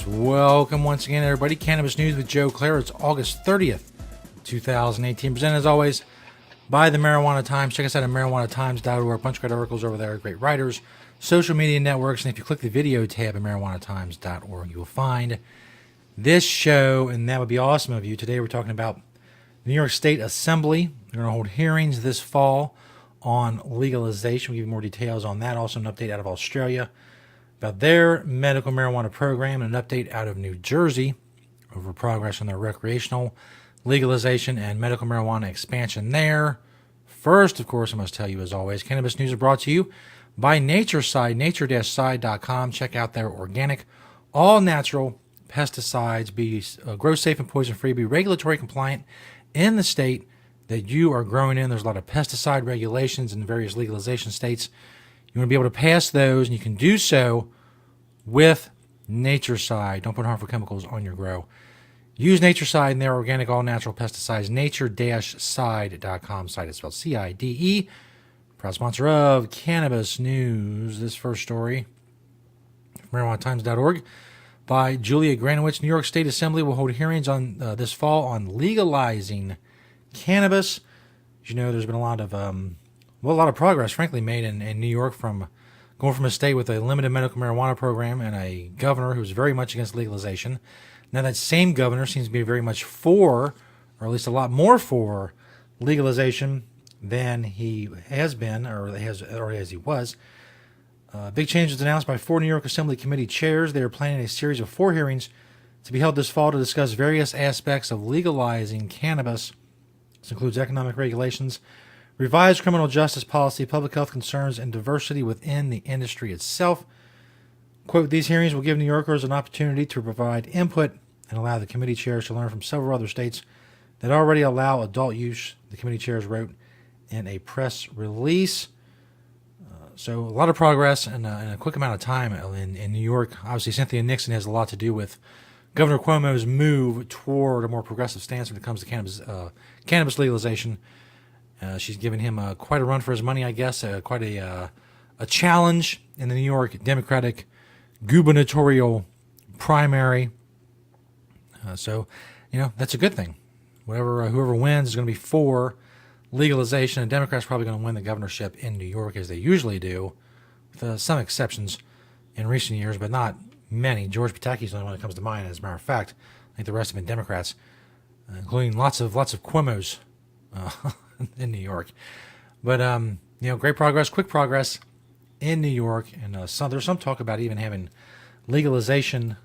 Welcome once again, everybody. Cannabis News with Joe Klare. It's August 30th, 2018. Presented, as always, by the Marijuana Times. Check us out at marijuanatimes.org. A bunch of great articles over there, great writers, social media networks. And if you click the video tab at marijuanatimes.org, you will find this show, and that would be awesome of you. Today we're talking about the New York State Assembly. They're going to hold hearings this fall on legalization. We'll give you more details on that. Also, an update out of Australia about their medical marijuana program, and an update out of New Jersey over progress on their recreational legalization and medical marijuana expansion there. First, of course, I must tell you, as always, Cannabis News is brought to you by Natureside, nature-side.com. Check out their organic, all-natural pesticides. Grow safe and poison-free. Be regulatory compliant in the state that you are growing in. There's a lot of pesticide regulations in various legalization states. You want to be able to pass those, and you can do so with Natureside. Don't put harmful chemicals on your grow. Use Natureside and their organic all-natural pesticides, nature-side.com. Site is spelled C-I-D-E. Proud sponsor of Cannabis News. This first story from marijuanatimes.org by Julia Granowitz. New York State Assembly will hold hearings on this fall on legalizing cannabis. As you know, there's been a lot of progress, frankly, made in New York, from going from a state with a limited medical marijuana program and a governor who's very much against legalization. Now that same governor seems to be very much for, or at least a lot more for, legalization than he has been, or as he was. Big change was announced by 4 New York Assembly Committee chairs. They are planning a series of 4 hearings to be held this fall to discuss various aspects of legalizing cannabis. This includes economic regulations, revised criminal justice policy, public health concerns, and diversity within the industry itself. Quote, these hearings will give New Yorkers an opportunity to provide input and allow the committee chairs to learn from several other states that already allow adult use, the committee chairs wrote in a press release. So a lot of progress in a quick amount of time in New York. Obviously, Cynthia Nixon has a lot to do with Governor Cuomo's move toward a more progressive stance when it comes to cannabis legalization. She's given him quite a run for his money, I guess, quite a challenge in the New York Democratic gubernatorial primary. So, that's a good thing. Whoever wins is going to be for legalization, and Democrats are probably going to win the governorship in New York, as they usually do, with some exceptions in recent years, but not many. George Pataki's the only one that comes to mind, as a matter of fact. I think the rest have been Democrats, including lots of Cuomos in New York. But great progress, quick progress in New York, and there's some talk about even having legalization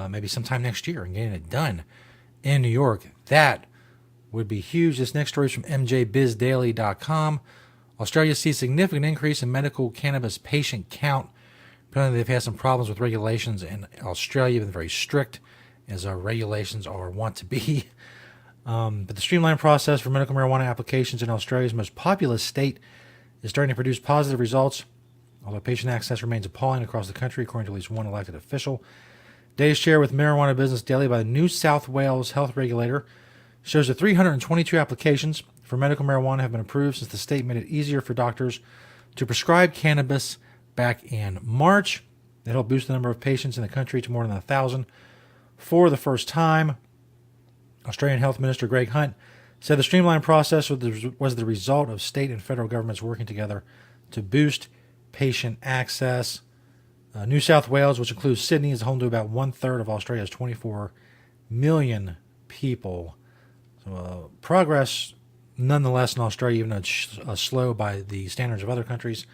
maybe sometime next year and getting it done in New York. That would be huge. This next story is from mjbizdaily.com. Australia sees significant increase in medical cannabis patient count. Apparently they've had some problems with regulations in Australia. Been very strict, as our regulations are want to be. But the streamlined process for medical marijuana applications in Australia's most populous state is starting to produce positive results, although patient access remains appalling across the country, according to at least one elected official. Data shared with Marijuana Business Daily by the New South Wales health regulator shows that 322 applications for medical marijuana have been approved since the state made it easier for doctors to prescribe cannabis back in March. That helped boost the number of patients in the country to more than 1,000 for the first time. Australian Health Minister Greg Hunt said the streamlined process was the result of state and federal governments working together to boost patient access. New South Wales, which includes Sydney, is home to about 1/3 of Australia's 24 million people. So progress, nonetheless, in Australia, even though slow by the standards of other countries.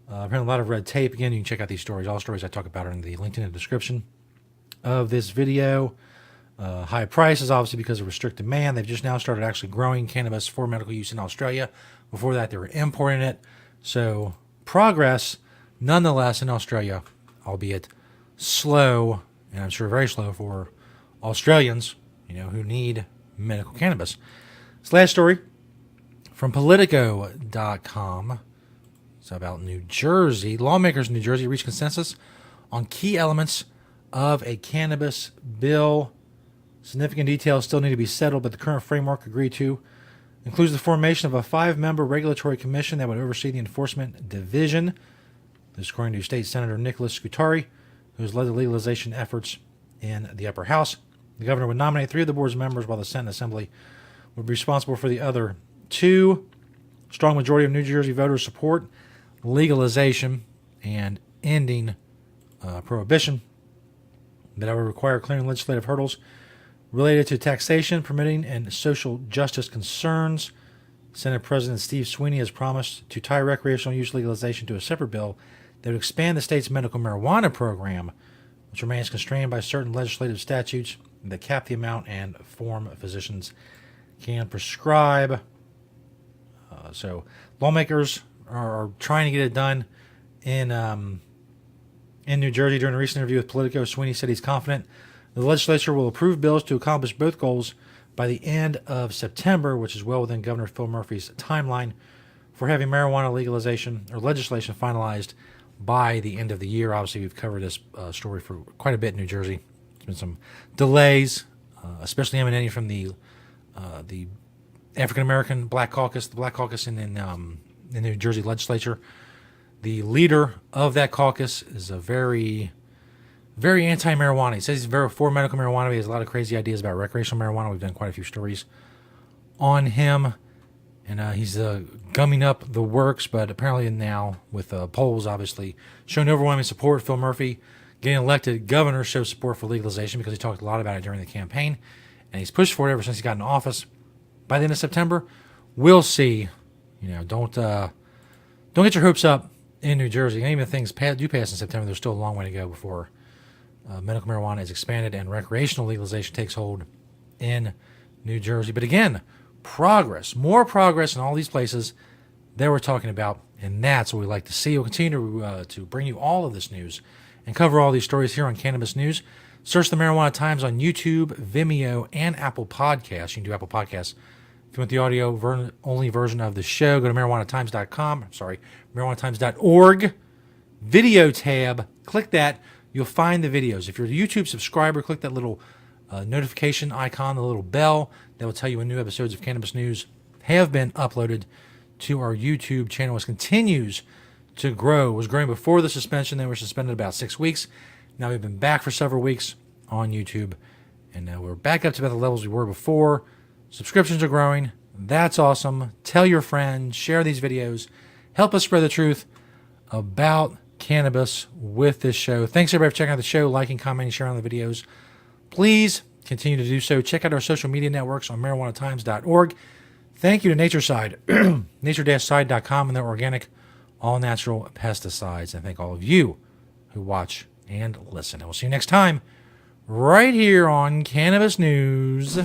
Apparently a lot of red tape. Again, you can check out these stories. All stories I talk about are in the link in the description of this video. High prices, obviously, because of restricted demand. They've just now started actually growing cannabis for medical use in Australia. Before that, they were importing it. So progress, nonetheless, in Australia, albeit slow, and I'm sure very slow for Australians, who need medical cannabis. This last story from Politico.com. It's about New Jersey. Lawmakers in New Jersey reached consensus on key elements of a cannabis bill. Significant details still need to be settled, but the current framework agreed to includes the formation of a 5-member regulatory commission that would oversee the enforcement division. This according to State Senator Nicholas Scutari, who has led the legalization efforts in the upper house. The governor would nominate 3 of the board's members, while the Senate and Assembly would be responsible for the other 2. Strong majority of New Jersey voters support legalization and ending prohibition. That would require clearing legislative hurdles related to taxation, permitting, and social justice concerns. Senate President Steve Sweeney has promised to tie recreational use legalization to a separate bill that would expand the state's medical marijuana program, which remains constrained by certain legislative statutes that cap the amount and form physicians can prescribe. So lawmakers are trying to get it done in New Jersey. During a recent interview with Politico, Sweeney said he's confident the legislature will approve bills to accomplish both goals by the end of September, which is well within Governor Phil Murphy's timeline for having marijuana legalization or legislation finalized by the end of the year. Obviously, we've covered this story for quite a bit in New Jersey. There's been some delays, especially emanating from the African American Black Caucus, the Black Caucus in the New Jersey legislature. The leader of that caucus is a very, very anti-marijuana. He says he's very for medical marijuana. He has a lot of crazy ideas about recreational marijuana. We've done quite a few stories on him, and he's gumming up the works. But apparently now, with polls obviously showing overwhelming support, Phil Murphy getting elected governor shows support for legalization because he talked a lot about it during the campaign, and he's pushed for it ever since he got in office. By the end of September, we'll see. Don't get your hopes up in New Jersey. And even if things do pass in September, there's still a long way to go before medical marijuana is expanded and recreational legalization takes hold in New Jersey. But again, more progress in all these places that we're talking about, and that's what we like to see. We'll continue to bring you all of this news and cover all these stories here on Cannabis News. Search the Marijuana Times on YouTube, Vimeo, and Apple Podcasts. You can do Apple Podcasts. If you want the audio-only version of the show, go to marijuanatimes.org. Video tab. Click that. You'll find the videos. If you're a YouTube subscriber, click that little notification icon, the little bell that will tell you when new episodes of Cannabis News have been uploaded to our YouTube channel. It continues to grow. It was growing before the suspension. They were suspended about 6 weeks. Now we've been back for several weeks on YouTube, and now we're back up to about the levels we were before. Subscriptions are growing. That's awesome. Tell your friends. Share these videos. Help us spread the truth about cannabis with this show. Thanks, everybody, for checking out the show, liking, commenting, sharing the videos. Please continue to do so. Check out our social media networks on marijuanatimes.org. Thank you to NatureSide, nature-side.com, and their organic, all-natural pesticides. And thank all of you who watch and listen. And we'll see you next time right here on Cannabis News.